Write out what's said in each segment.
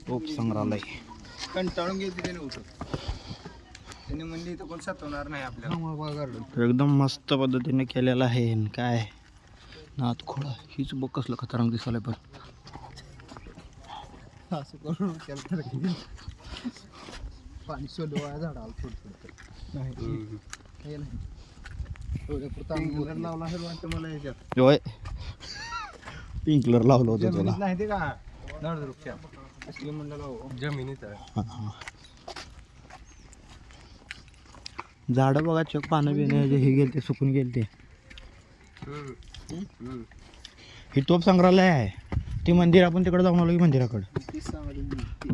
तोप संग्रहालय कंटाळून गेली त्याने उठत त्याने म्हणली इथं कोण सातवणार नाही आपल्याला. एकदम मस्त पद्धतीने केलेला आहे. आणि काय नात खोळा हीच बघ कसलं खतरनाक दिसायला. पण असं करून केलं पाणी सोडवा झाडाला थोडं नाही लावला असेल वाटतं मला याच्यात. होय पिंकलर लावलं होतं त्याला. नाही ते का नळवृक्ष असली म्हणलं लावू जमिनीत झाडं बघा चक पानं बिणं हे गेलते सुकून गेलते. ही तोप संग्रहालय आहे. ती मंदिर आपण तिकडे जाऊन आलो की मंदिराकडे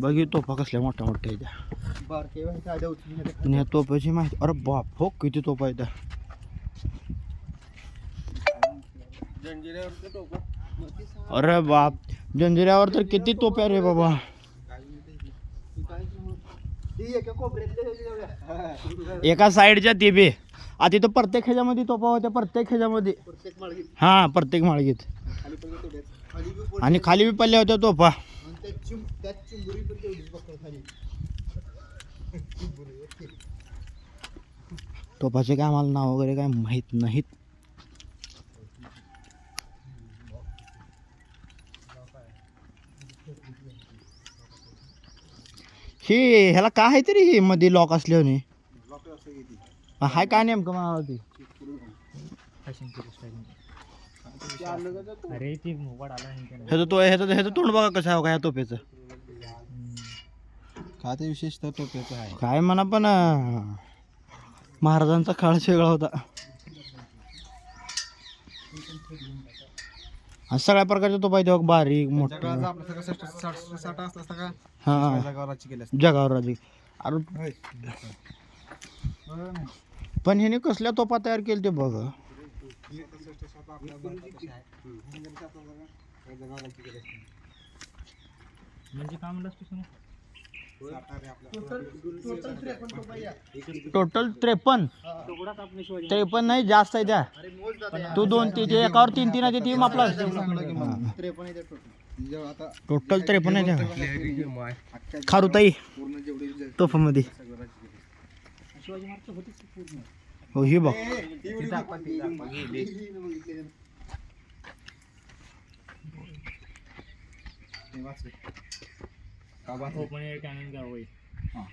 बघ. ही तोफा कसल्या मोठ्या मोठ्या आहेत आणि ह्या तोफाची माहिती. अरे बाप हो किती तोफा आहेत. अरे बाप जंजिऱ्यावर तर किती तोप्या रे बाबा. एका साईडच्या ते बी आता इथं प्रत्येक ह्याच्यामध्ये तोफा होत्या. प्रत्येक ह्याच्यामध्ये हा प्रत्येक माळगीत आणि खाली बी पडल्या होत्या तोफा. तोफाचे काय आम्हाला नाव वगैरे काय माहीत नाहीत. हे ह्याला काय आहे तरी हे मध्ये लॉक असल्याने हाय काय नेमकं म्हणाला ते. ह्याचं तोंड बघा कसं आहे का ह्या तोफेचं. का ते विशेषतः टोप्याचं आहे काय म्हणा पण महाराजांचा काळच वेगळा होता. आणि सगळ्या प्रकारच्या तोफा आहेत बारीक मोठा. हा जगावर राजी. अरे पण ह्याने कसल्या तोफा तयार केल्या ते बघ. म्हणजे काय म्हणलं टोटल 53 नाही जास्त आहे त्या. तू 2 3 एकावर 3 आहे ते आपला टोटल 53 आहे त्या खारुताई तोफामध्ये. हो ही बघ open air cannon gallery.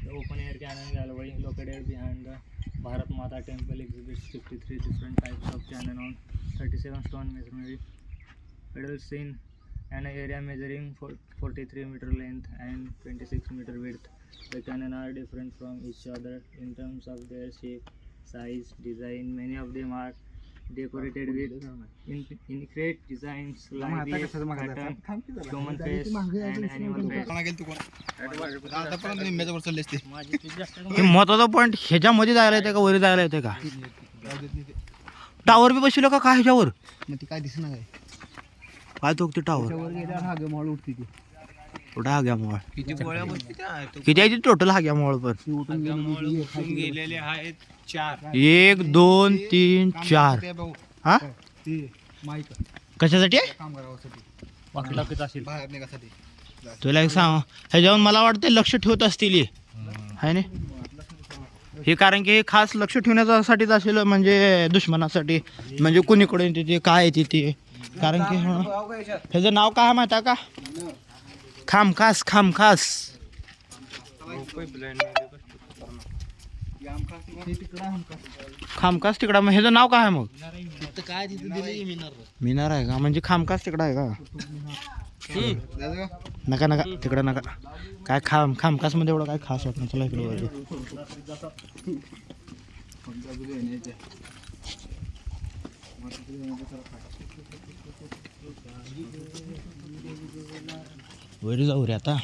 The open air cannon gallery located behind the Bharat Mata temple exhibits 53 different types of cannon on 37 stone masonry pedals in an area measuring 43 meter length and 26 meter width. The cannon are different from each other in terms of their shape, size, design. Many of them are decorated with intricate designs like the pattern, human face and animal face. हे महत्वाचा point ह्याच्यामध्ये जायला येते का वर जायला येते का. टावर बी बसलो का काय ह्याच्यावर काय दिसणार आहे काय तो टावर कुठं हाग्या मोळ किती आहे टोटल हाग्या मोळ. पण गेलेले आहेत 4 1 2 3 4 हा कशासाठी बाहेर निघासाठी. तुला एक सांग ह्याच्यावर मला वाटतं लक्ष ठेवत असतील आहे ना. हे कारण की हे खास लक्ष ठेवण्यासाठीच असेल म्हणजे दुश्मनासाठी म्हणजे कुणीकडे तिथे काय आहे तिथे. कारण की ह्याचं नाव काय माहिती आहे का खामखास. खामखास तिकडा. मग ह्याचं नाव काय आहे मग काय तिथे मिनार आहे का म्हणजे खामखास तिकडा आहे का. नका नका तिकडं नका काय खामखास मध्ये एवढं काय खास वाटत. चला इकडे वर जाऊ रे आता.